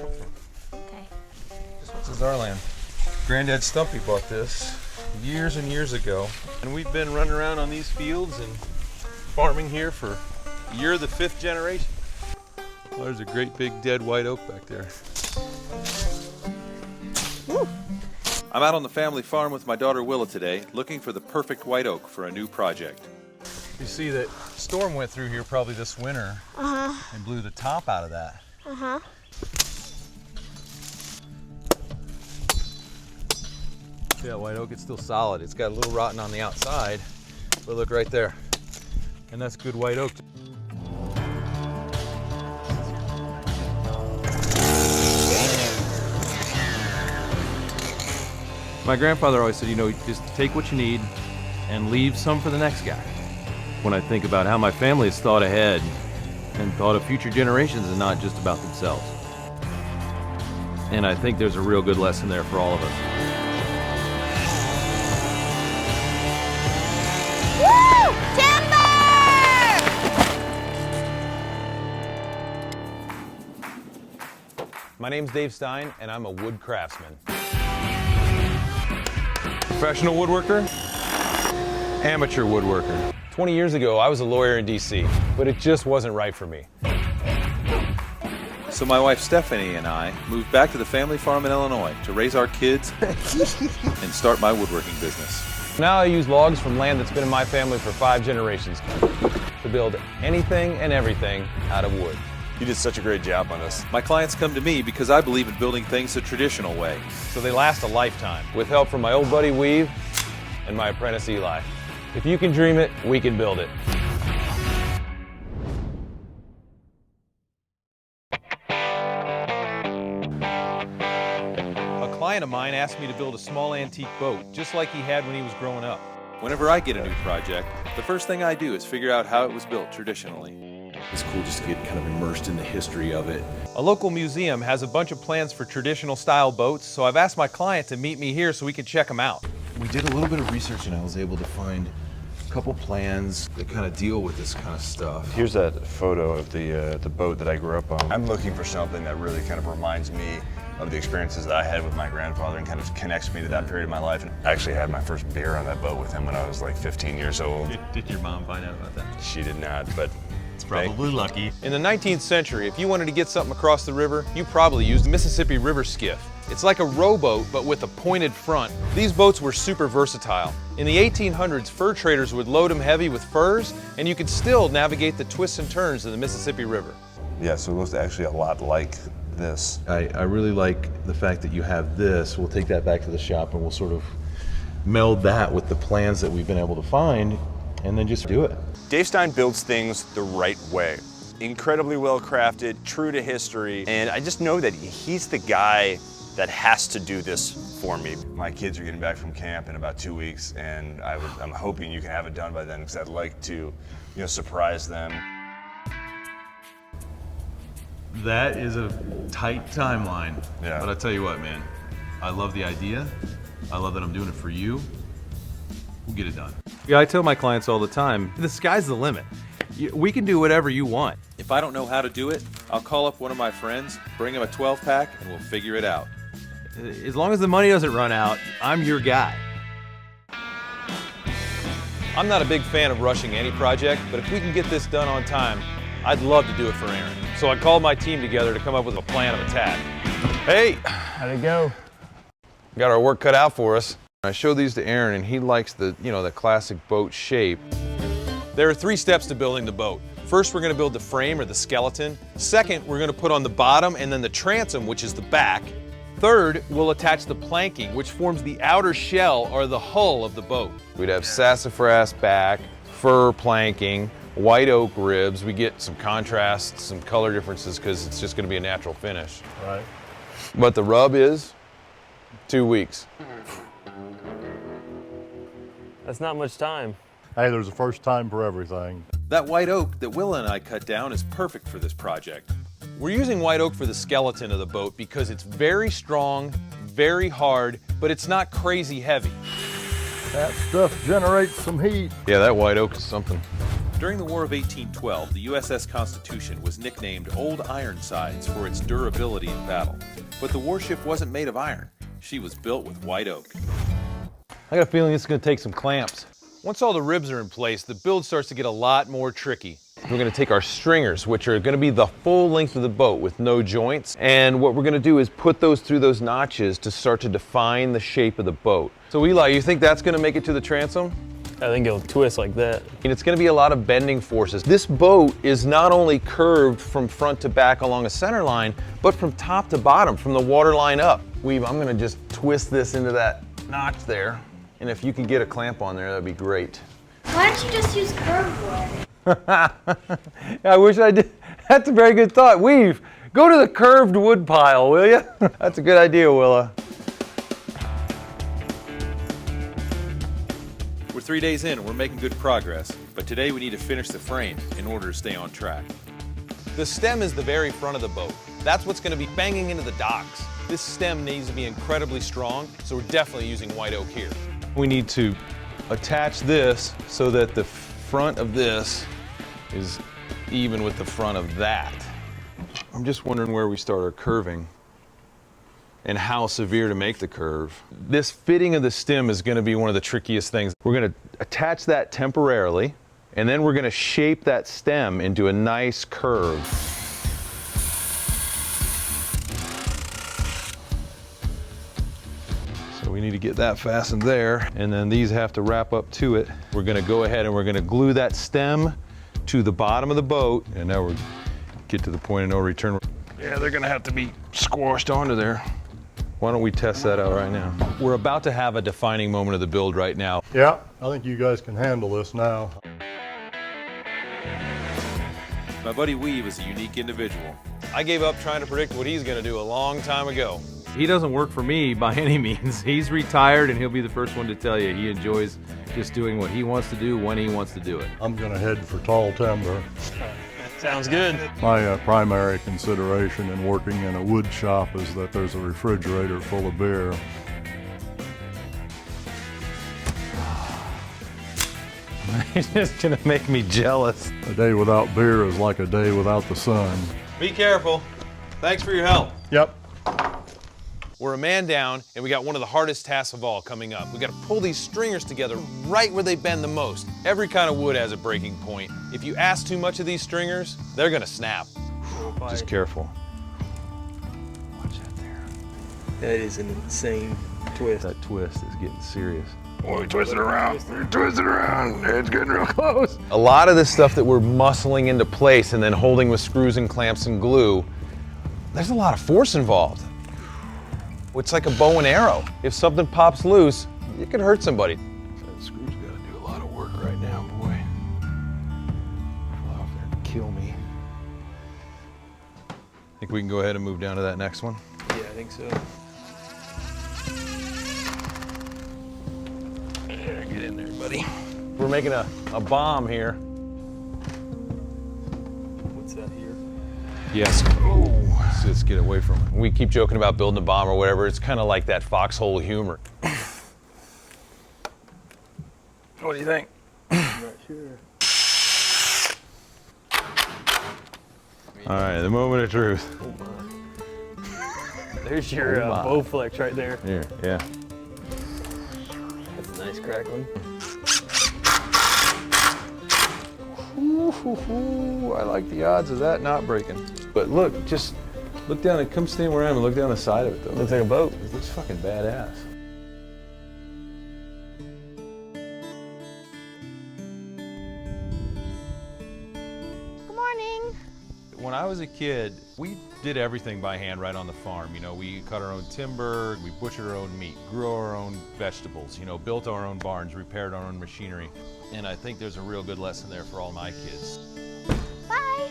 Okay. This is our land. Granddad Stumpy bought this years and years ago, and we've been running around on these fields and farming here for you're the 5th generation. Oh, there's a great big dead white oak back there. Woo. I'm out on the family farm with my daughter Willa today, looking for the perfect white oak for a new project. You see that storm went through here probably this winter and blew the top out of that. See that white oak? It's still solid. It's got a little rotten on the outside, but look right there. And that's good white oak. My grandfather always said, you know, just take what you need and leave some for the next guy. When I think about how my family has thought ahead and thought of future generations and not just about themselves. And I think there's a real good lesson there for all of us. Woo! Timber! My name's Dave Stein, and I'm a wood craftsman. Professional woodworker, amateur woodworker. 20 years ago, I was a lawyer in DC, but it just wasn't right for me. So my wife Stephanie and I moved back to the family farm in Illinois to raise our kids and start my woodworking business. Now I use logs from land that's been in my family for 5 generations to build anything and everything out of wood. You did such a great job on this. My clients come to me because I believe in building things the traditional way, so they last a lifetime, with help from my old buddy Weave and my apprentice Eli. If you can dream it, we can build it. A client of mine asked me to build a small antique boat, just like he had when he was growing up. Whenever I get a new project, the first thing I do is figure out how it was built traditionally. It's cool just to get kind of immersed in the history of it. A local museum has a bunch of plans for traditional style boats, so I've asked my client to meet me here so we can check them out. We did a little bit of research and I was able to find a couple plans that kind of deal with this kind of stuff. Here's that photo of the boat that I grew up on. I'm looking for something that really kind of reminds me of the experiences that I had with my grandfather and kind of connects me to that period of my life. And I actually had my first beer on that boat with him when I was like 15 years old. Did your mom find out about that? She did not, but It's probably lucky. In the 19th century, if you wanted to get something across the river, you probably used a Mississippi River skiff. It's like a rowboat, but with a pointed front. These boats were super versatile. In the 1800s, fur traders would load them heavy with furs, and you could still navigate the twists and turns of the Mississippi River. Yeah, so it looks actually a lot like this. I really like the fact that you have this. We'll take that back to the shop and we'll sort of meld that with the plans that we've been able to find and then just do it. Dave Stein builds things the right way. Incredibly well crafted, true to history, and I just know that he's the guy that has to do this for me. My kids are getting back from camp in about 2 weeks, and I'm hoping you can have it done by then because I'd like to, surprise them. That is a tight timeline. Yeah. But I tell you what, man, I love the idea. I love that I'm doing it for you. We'll get it done. Yeah, I tell my clients all the time, the sky's the limit. We can do whatever you want. If I don't know how to do it, I'll call up one of my friends, bring him a 12-pack, and we'll figure it out. As long as the money doesn't run out, I'm your guy. I'm not a big fan of rushing any project, but if we can get this done on time, I'd love to do it for Aaron. So I called my team together to come up with a plan of attack. Hey! How'd it go? Got our work cut out for us. I showed these to Aaron and he likes the classic boat shape. There are 3 steps to building the boat. First, we're gonna build the frame or the skeleton. Second, we're gonna put on the bottom and then the transom, which is the back. Third, we'll attach the planking, which forms the outer shell or the hull of the boat. We'd have sassafras back, fir planking, white oak ribs. We get some contrast, some color differences because it's just gonna be a natural finish. Right. But the rub is 2 weeks. That's not much time. Hey, there's a first time for everything. That white oak that Willa and I cut down is perfect for this project. We're using white oak for the skeleton of the boat because it's very strong, very hard, but it's not crazy heavy. That stuff generates some heat. Yeah, that white oak is something. During the War of 1812, the USS Constitution was nicknamed Old Ironsides for its durability in battle. But the warship wasn't made of iron. She was built with white oak. I got a feeling it's going to take some clamps. Once all the ribs are in place, the build starts to get a lot more tricky. We're going to take our stringers, which are going to be the full length of the boat with no joints, and what we're going to do is put those through those notches to start to define the shape of the boat. So Eli, you think that's going to make it to the transom? I think it'll twist like that. And it's going to be a lot of bending forces. This boat is not only curved from front to back along a center line, but from top to bottom, from the water line up. Weave, I'm going to just twist this into that notch there, and if you can get a clamp on there, that'd be great. Why don't you just use curved wood? I wish I did. That's a very good thought. Weave, go to the curved wood pile, will you? That's a good idea, Willa. We're 3 days in and we're making good progress, but today we need to finish the frame in order to stay on track. The stem is the very front of the boat. That's what's going to be banging into the docks. This stem needs to be incredibly strong, so we're definitely using white oak here. We need to attach this so that the front of this is even with the front of that. I'm just wondering where we start our curving and how severe to make the curve. This fitting of the stem is going to be one of the trickiest things. We're going to attach that temporarily, and then we're going to shape that stem into a nice curve. So we need to get that fastened there, and then these have to wrap up to it. We're going to go ahead and we're going to glue that stem to the bottom of the boat, and now we're get to the point of no return. Yeah, they're going to have to be squashed onto there. Why don't we test that out right now? We're about to have a defining moment of the build right now. Yeah, I think you guys can handle this now. My buddy Weave is a unique individual. I gave up trying to predict what he's going to do a long time ago. He doesn't work for me by any means. He's retired, and he'll be the first one to tell you he enjoys just doing what he wants to do when he wants to do it. I'm gonna head for tall timber. Sounds good. My primary consideration in working in a wood shop is that there's a refrigerator full of beer. He's just going to make me jealous. A day without beer is like a day without the sun. Be careful. Thanks for your help. Yep. We're a man down, and we got one of the hardest tasks of all coming up. We got to pull these stringers together right where they bend the most. Every kind of wood has a breaking point. If you ask too much of these stringers, they're gonna snap. Just careful. Watch that there. That is an insane twist. That twist is getting serious. Oh, twist it around. Twist it around. It's getting real close. A lot of this stuff that we're muscling into place and then holding with screws and clamps and glue, there's a lot of force involved. It's like a bow and arrow. If something pops loose, it could hurt somebody. That screw's got to do a lot of work right now, boy. Fly off there and kill me. Think we can go ahead and move down to that next one? Yeah, I think so. Yeah, get in there, buddy. We're making a bomb here. What's that here? Yes. Oh, let's get away from it. We keep joking about building a bomb or whatever. It's kind of like that foxhole humor. What do you think? I'm not sure. All right, the moment of truth. Oh my. There's your bow flex right there. Here, yeah. That's a nice crackling. Ooh, I like the odds of that not breaking. But look, just look down and come stand where I am and look down the side of it though. Looks like a boat. It looks fucking badass. Good morning. When I was a kid, we did everything by hand right on the farm. You know, we cut our own timber, we butchered our own meat, grew our own vegetables, you know, built our own barns, repaired our own machinery. And I think there's a real good lesson there for all my kids. Bye.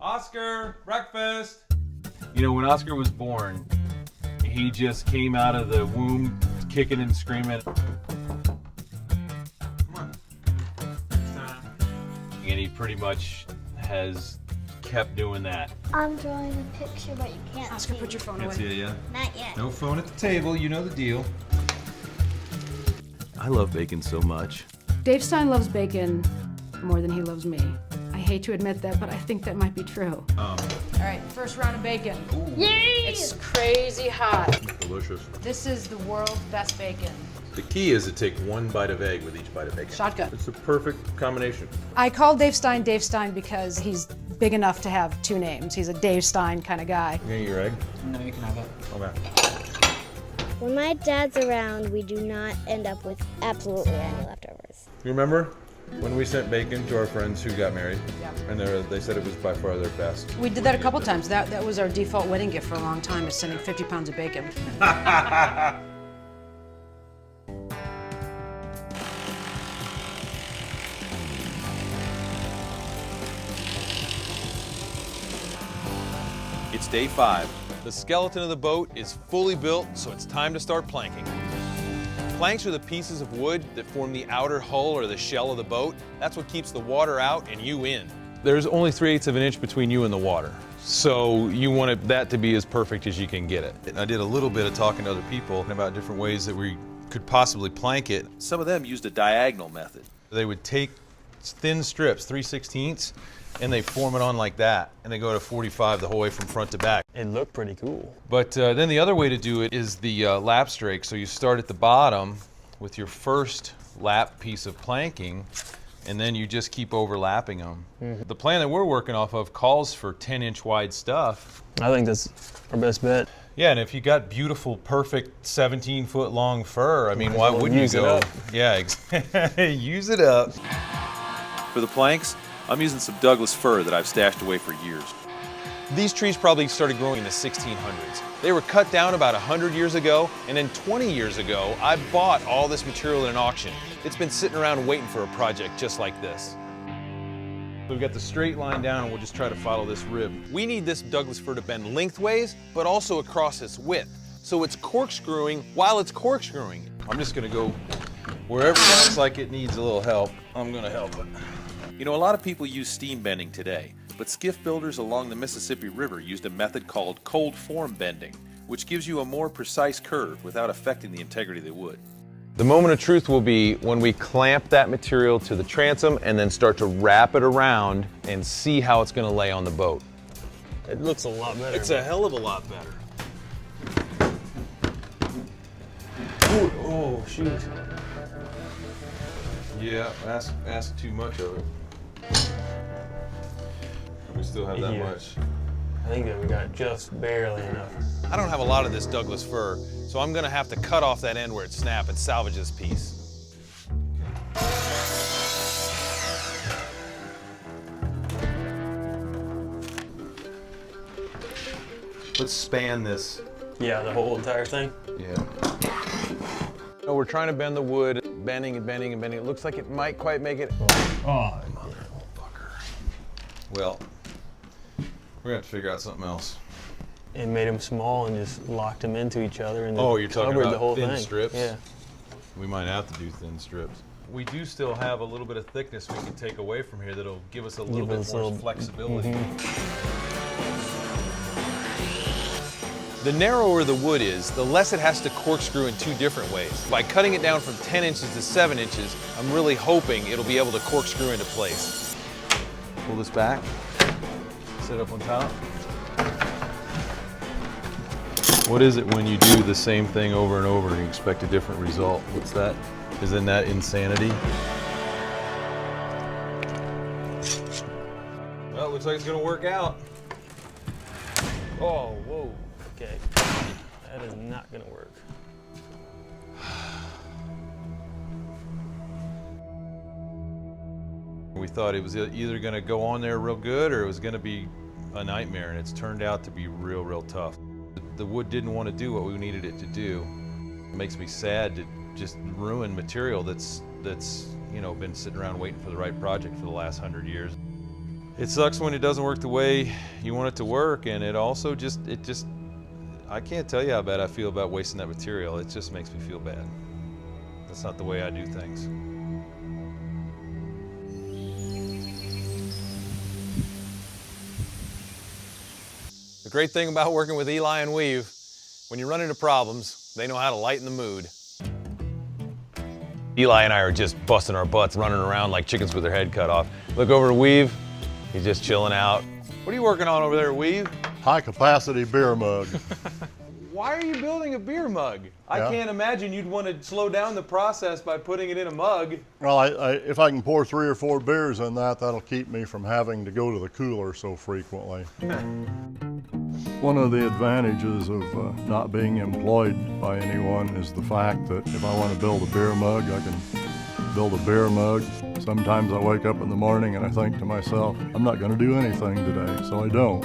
Oscar, breakfast! You know, when Oscar was born, he just came out of the womb kicking and screaming. Come on. And he pretty much has kept doing that. I'm drawing a picture, but you can't Oscar, see. put your phone Can't away. see it yet? Not yet. No phone at the table, you know the deal. I love bacon so much. Dave Stein loves bacon more than he loves me. I hate to admit that, but I think that might be true. All right, first round of bacon. Yay! It's crazy hot. Delicious. This is the world's best bacon. The key is to take one bite of egg with each bite of bacon. Shotgun. It's a perfect combination. I call Dave Stein because he's big enough to have two names. He's a Dave Stein kind of guy. You gonna eat your egg? No, you can have it. Okay. When my dad's around, we do not end up with absolutely any leftovers. You remember when we sent bacon to our friends who got married? Yeah. And they said it was by far their best. We did that a couple times. That was our default wedding gift for a long time, is sending 50 pounds of bacon. It's day 5. The skeleton of the boat is fully built, so it's time to start planking. Planks are the pieces of wood that form the outer hull or the shell of the boat. That's what keeps the water out and you in. There's only 3/8 of an inch between you and the water, so you want that to be as perfect as you can get it. I did a little bit of talking to other people about different ways that we could possibly plank it. Some of them used a diagonal method. They would take thin strips, 3/16, and they form it on like that, and they go to 45 the whole way from front to back. It looked pretty cool. But then the other way to do it is the lap strake. So you start at the bottom with your first lap piece of planking, and then you just keep overlapping them. The plan that we're working off of calls for 10-inch wide stuff. I think that's our best bet. Yeah, and if you got beautiful, perfect 17-foot long fur, I mean, why wouldn't you use it go? up. Yeah, use it up. For the planks, I'm using some Douglas fir that I've stashed away for years. These trees probably started growing in the 1600s. They were cut down about 100 years ago, and then 20 years ago, I bought all this material in an auction. It's been sitting around waiting for a project just like this. We've got the straight line down, and we'll just try to follow this rib. We need this Douglas fir to bend lengthways, but also across its width. So it's corkscrewing while it's corkscrewing. I'm just gonna go wherever it looks like it needs a little help, I'm gonna help it. You know, a lot of people use steam bending today, but skiff builders along the Mississippi River used a method called cold form bending, which gives you a more precise curve without affecting the integrity of the wood. The moment of truth will be when we clamp that material to the transom and then start to wrap it around and see how it's going to lay on the boat. It looks a lot better. It's a hell of a lot better. Oh, shoot. Yeah, ask too much of it. We still have that Yeah. much. I think that we got just barely enough. I don't have a lot of this Douglas fir, so I'm gonna have to cut off that end where it snapped and salvage this piece. Let's span this. Yeah, the whole entire thing. Yeah. No, we're trying to bend the wood, bending and bending and bending. It looks like it might quite make it. Oh, Motherfucker. Well, we're gonna have to figure out something else. It made them small and just locked them into each other and then Oh, you're talking covered about the whole thin thing. strips? Yeah. We might have to do thin strips. We do still have a little bit of thickness we can take away from here that'll give us a little bit more flexibility. The narrower the wood is, the less it has to corkscrew in two different ways. By cutting it down from 10 inches to 7 inches, I'm really hoping it'll be able to corkscrew into place. Pull this back, sit up on top. What is it when you do the same thing over and over and you expect a different result? What's that? Isn't that insanity? Well, it looks like it's gonna work out. Oh, whoa. Okay. That is not gonna work. We thought it was either gonna go on there real good or it was gonna be a nightmare, and it's turned out to be real tough. The wood didn't want to do what we needed it to do. It makes me sad to just ruin material that's you know, been sitting around waiting for the right project for the last 100 years. It sucks when it doesn't work the way you want it to work, and it also just I can't tell you how bad I feel about wasting that material. It just makes me feel bad. That's not the way I do things. The great thing about working with Eli and Weave, when you run into problems, they know how to lighten the mood. Eli and I are just busting our butts, running around like chickens with their head cut off. Look over to Weave. He's just chilling out. What are you working on over there, Weave? High capacity beer mug. Why are you building a beer mug? Yeah. I can't imagine you'd want to slow down the process by putting it in a mug. Well, if I can pour 3 or 4 beers in that, that'll keep me from having to go to the cooler so frequently. One of the advantages of not being employed by anyone is the fact that if I want to build a beer mug, I can build a beer mug. Sometimes I wake up in the morning and I think to myself, I'm not going to do anything today, so I don't.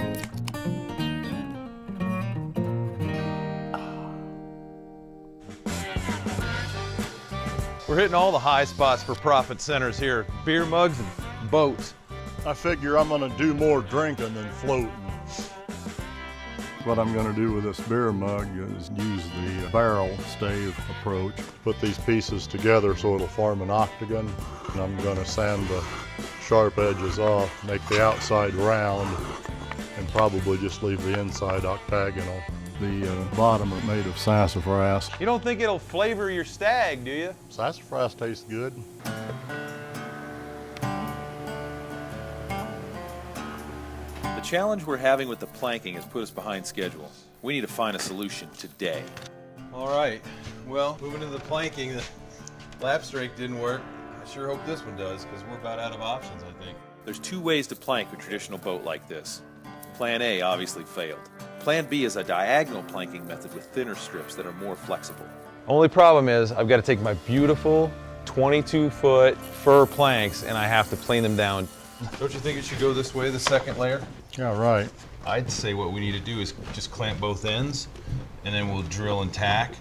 We're hitting all the high spots for profit centers here. Beer mugs and boats. I figure I'm going to do more drinking than floating. What I'm going to do with this beer mug is use the barrel stave approach. Put these pieces together so it'll form an octagon. And I'm going to sand the sharp edges off, make the outside round, and probably just leave the inside octagonal. The bottom are made of sassafras. You don't think it'll flavor your stag, do you? Sassafras tastes good. The challenge we're having with the planking has put us behind schedule. We need to find a solution today. All right. Well, moving to the planking, the lap strake didn't work. I sure hope this one does, because we're about out of options, I think. There's 2 ways to plank a traditional boat like this. Plan A obviously failed. Plan B is a diagonal planking method with thinner strips that are more flexible. Only problem is I've got to take my beautiful 22-foot fir planks and I have to plane them down. Don't you think it should go this way, the second layer? Yeah, right. I'd say what we need to do is just clamp both ends and then we'll drill and tack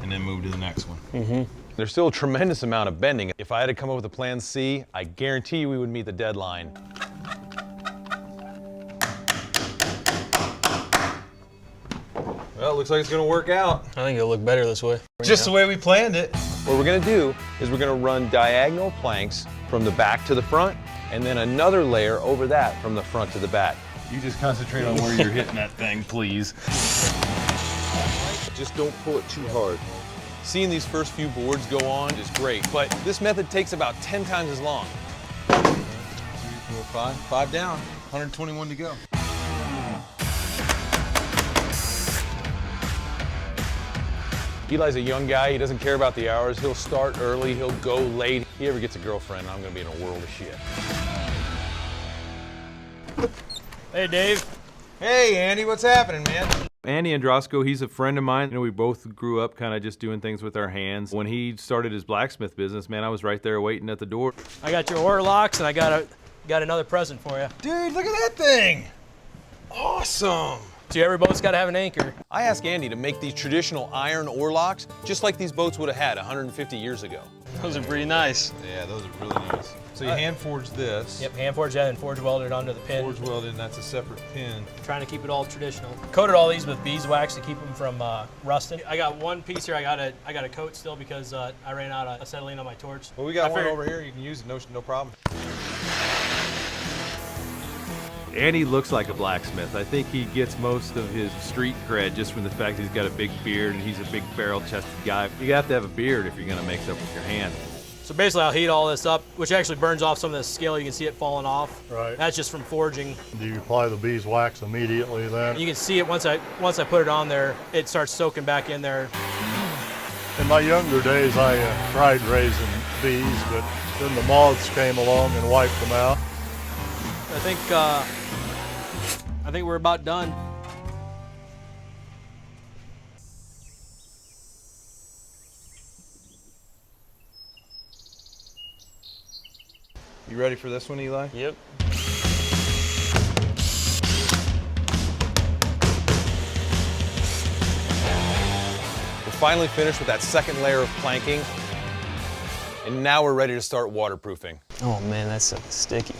and then move to the next one. There's still a tremendous amount of bending. If I had to come up with a plan C, I guarantee you we would meet the deadline. Well, it looks like it's gonna work out. I think it'll look better this way. Just the way we planned it. What we're gonna do is we're gonna run diagonal planks from the back to the front, and then another layer over that from the front to the back. You just concentrate on where you're hitting that thing, please. Just don't pull it too hard. Seeing these first few boards go on is great, but this method takes about 10 times as long. 3, 4, 5 down, 121 to go. Eli's a young guy, he doesn't care about the hours. He'll start early, he'll go late. If he ever gets a girlfriend, I'm gonna be in a world of shit. Hey, Dave. Hey, Andy, what's happening, man? Andy Androsco, he's a friend of mine. You know, we both grew up kind of just doing things with our hands. When he started his blacksmith business, man, I was right there waiting at the door. I got your oar locks, and I got another present for you. Dude, look at that thing! Awesome! See, every boat's got to have an anchor. I asked Andy to make these traditional iron oar locks, just like these boats would have had 150 years ago. Those are pretty nice. Yeah, those are really nice. So you hand forged this. Yep, hand forged that and forge welded onto the pin. Forge welded, and that's a separate pin. Trying to keep it all traditional. Coated all these with beeswax to keep them from rusting. I got one piece here. I got a coat still because I ran out of acetylene on my torch. Well, we got one over here. You can use it. No problem. Andy looks like a blacksmith. I think he gets most of his street cred just from the fact that he's got a big beard and he's a big barrel-chested guy. You have to have a beard if you're gonna make stuff with your hand. So basically I'll heat all this up, which actually burns off some of the scale. You can see it falling off. Right. That's just from forging. Do you apply the beeswax immediately then? You can see it once I put it on there, it starts soaking back in there. In my younger days, I tried raising bees, but then the moths came along and wiped them out. I think we're about done. You ready for this one, Eli? Yep. We're finally finished with that second layer of planking, and now we're ready to start waterproofing. Oh man, that's so sticky.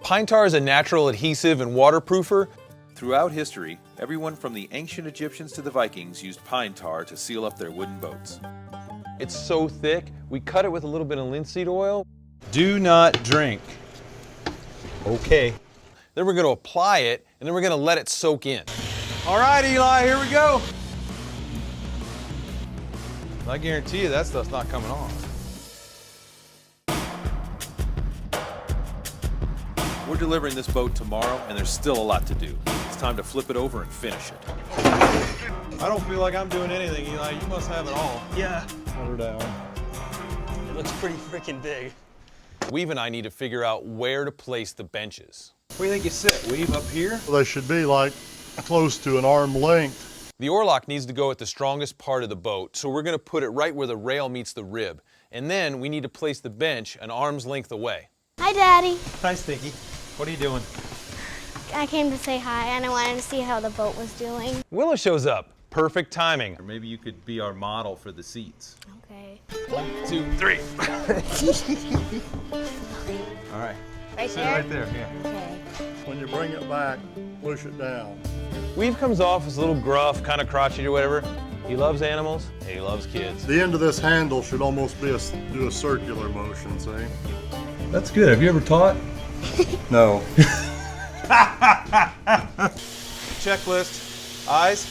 Pine tar is a natural adhesive and waterproofer. Throughout history, everyone from the ancient Egyptians to the Vikings used pine tar to seal up their wooden boats. It's so thick, we cut it with a little bit of linseed oil. Do not drink. Okay. Then we're going to apply it, and then we're going to let it soak in. All right, Eli, here we go. I guarantee you that stuff's not coming off. We're delivering this boat tomorrow, and there's still a lot to do. It's time to flip it over and finish it. I don't feel like I'm doing anything, Eli. You must have it all. Yeah, Put her down. it looks pretty freaking big. Weave and I need to figure out where to place the benches. Where do you think you sit, Weave? Up here? They should be like close to an arm length. The oarlock needs to go at the strongest part of the boat, so we're going to put it right where the rail meets the rib. And then we need to place the bench an arm's length away. Hi, Daddy. Hi, Stinky. What are you doing? I came to say hi, and I wanted to see how the boat was doing. Willow shows up. Perfect timing. Or maybe you could be our model for the seats. Okay. 1, 2, 3. All right. Right Sit there? right there, yeah. Okay. When you bring it back, push it down. Weave comes off as a little gruff, kind of crotchety or whatever. He loves animals, and he loves kids. The end of this handle should almost be do a circular motion, see? That's good. Have you ever taught? No. Checklist. Eyes,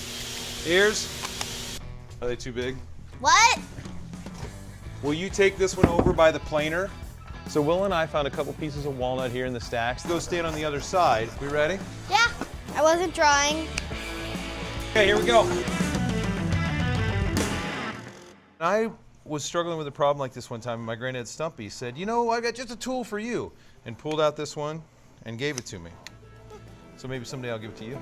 ears. Are they too big? What? Will you take this one over by the planer? So Will and I found a couple pieces of walnut here in the stacks. Go stand on the other side. We ready? Yeah, I wasn't drawing. Okay, here we go. I was struggling with a problem like this one time, and my granddad Stumpy said, you know, I got just a tool for you, and pulled out this one and gave it to me. So maybe someday I'll give it to you.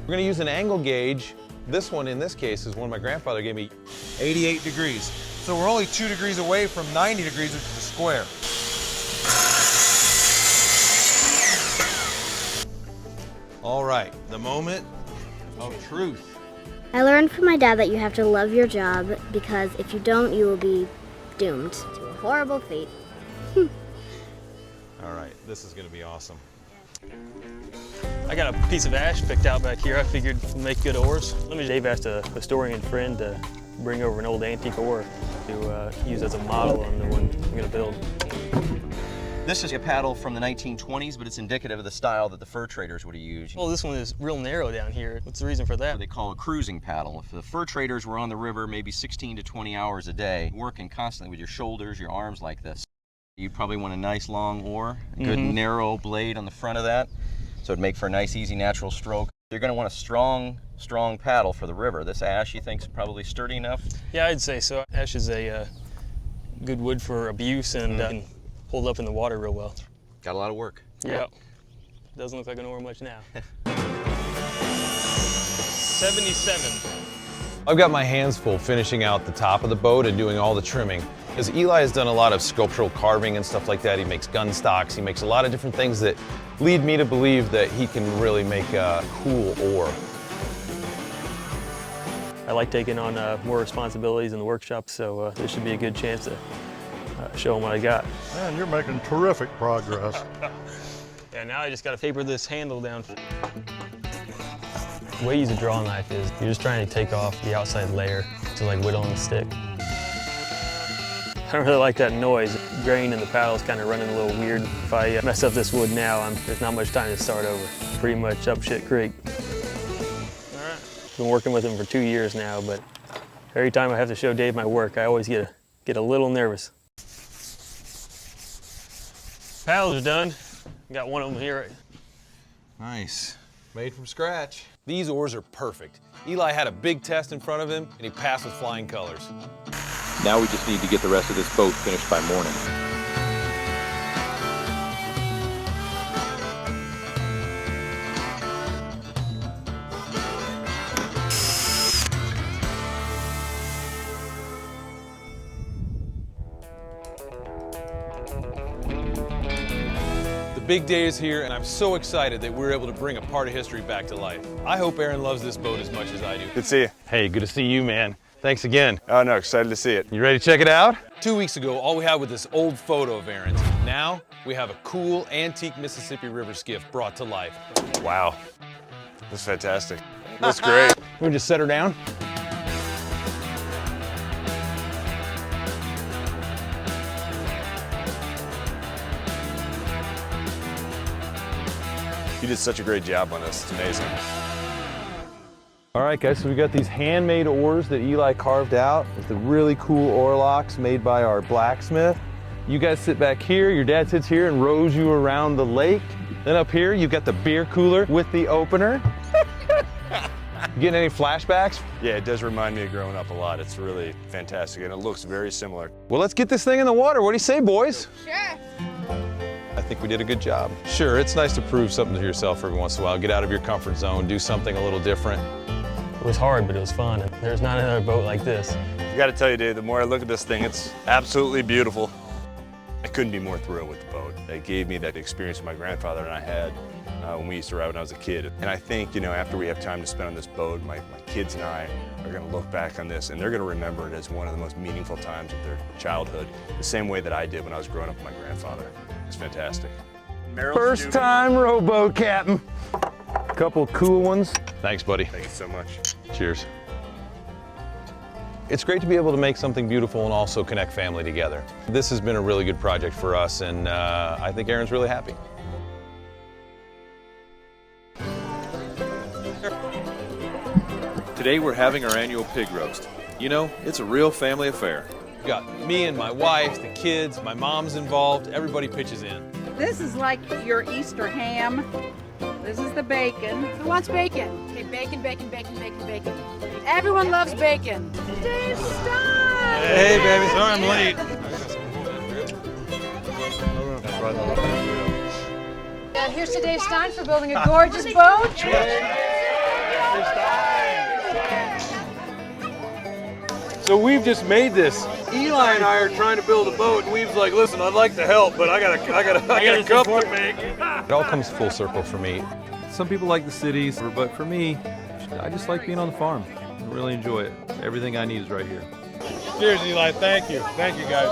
We're going to use an angle gauge. This one, in this case, is one my grandfather gave me. 88 degrees. So we're only 2 degrees away from 90 degrees, which is a square. All right, the moment of truth. I learned from my dad that you have to love your job because if you don't, you will be doomed to a horrible fate. All right, this is gonna be awesome. I got a piece of ash picked out back here. I figured it'd make good oars. Dave asked a historian friend to bring over an old antique oar to use as a model on the one I'm gonna build. This is a paddle from the 1920s, but it's indicative of the style that the fur traders would have used. Well, this one is real narrow down here. What's the reason for that? They call a cruising paddle. If the fur traders were on the river maybe 16 to 20 hours a day, working constantly with your shoulders, your arms like this, you'd probably want a nice long oar, a good narrow blade on the front of that, so it'd make for a nice, easy, natural stroke. You're going to want a strong paddle for the river. This ash, you think, is probably sturdy enough? Yeah, I'd say so. Ash is a good wood for abuse and can hold up in the water real well. Got a lot of work. Yeah. Doesn't look like an oar much now. 77. I've got my hands full finishing out the top of the boat and doing all the trimming. Because Eli has done a lot of sculptural carving and stuff like that. He makes gun stocks. He makes a lot of different things that lead me to believe that he can really make a cool oar. I like taking on more responsibilities in the workshop, so this should be a good chance to show them what I got. Man, you're making terrific progress. Yeah, now I just got to paper this handle down. The way you use a draw knife is you're just trying to take off the outside layer to like whittling the stick. I don't really like that noise. The grain in the paddle is kind of running a little weird. If I mess up this wood now, there's not much time to start over. Pretty much up shit creek. All right. Been working with him for 2 years now, but every time I have to show Dave my work, I always get a little nervous. Paddles are done. Got one of them here. Nice. Made from scratch. These oars are perfect. Eli had a big test in front of him, and he passed with flying colors. Now we just need to get the rest of this boat finished by morning. The big day is here, and I'm so excited that we're able to bring a part of history back to life. I hope Aaron loves this boat as much as I do. Good to see you. Hey, good to see you, man. Thanks again. Oh no, excited to see it. You ready to check it out? 2 weeks ago, all we had was this old photo of Aaron's. Now, we have a cool antique Mississippi River skiff brought to life. Wow, that's fantastic. That's great. We just set her down. You did such a great job on this. It's amazing. All right, guys, so we got these handmade oars that Eli carved out with the really cool oar locks made by our blacksmith. You guys sit back here, your dad sits here and rows you around the lake. Then up here, you've got the beer cooler with the opener. Getting any flashbacks? Yeah, it does remind me of growing up a lot. It's really fantastic, and it looks very similar. Well, let's get this thing in the water. What do you say, boys? Sure. I think we did a good job. Sure, it's nice to prove something to yourself every once in a while. Get out of your comfort zone, do something a little different. It was hard, but it was fun. And there's not another boat like this. I gotta tell you, Dave, the more I look at this thing, it's absolutely beautiful. I couldn't be more thrilled with the boat. It gave me that experience my grandfather and I had when we used to ride when I was a kid. And I think, you know, after we have time to spend on this boat, my kids and I are gonna look back on this and they're gonna remember it as one of the most meaningful times of their childhood, the same way that I did when I was growing up with my grandfather. It's fantastic. First time rowboat captain. Couple cool ones. Thanks, buddy. Thank you so much. Cheers. It's great to be able to make something beautiful and also connect family together. This has been a really good project for us, and I think Aaron's really happy. Today we're having our annual pig roast. You know, it's a real family affair. We've got me and my wife, the kids, my mom's involved, everybody pitches in. This is like your Easter ham. This is the bacon. Who wants bacon? Okay, bacon, bacon, bacon, bacon, bacon. Everyone loves bacon. Dave Stein! Hey, baby, sorry I'm late. And here's to Dave Stein for building a gorgeous boat. So we've just made this. Eli and I are trying to build a boat, and Weave's like, listen, I'd like to help, but I got a cup to make. It all comes full circle for me. Some people like the cities, but for me, I just like being on the farm. I really enjoy it. Everything I need is right here. Cheers, Eli. Thank you. Thank you, guys.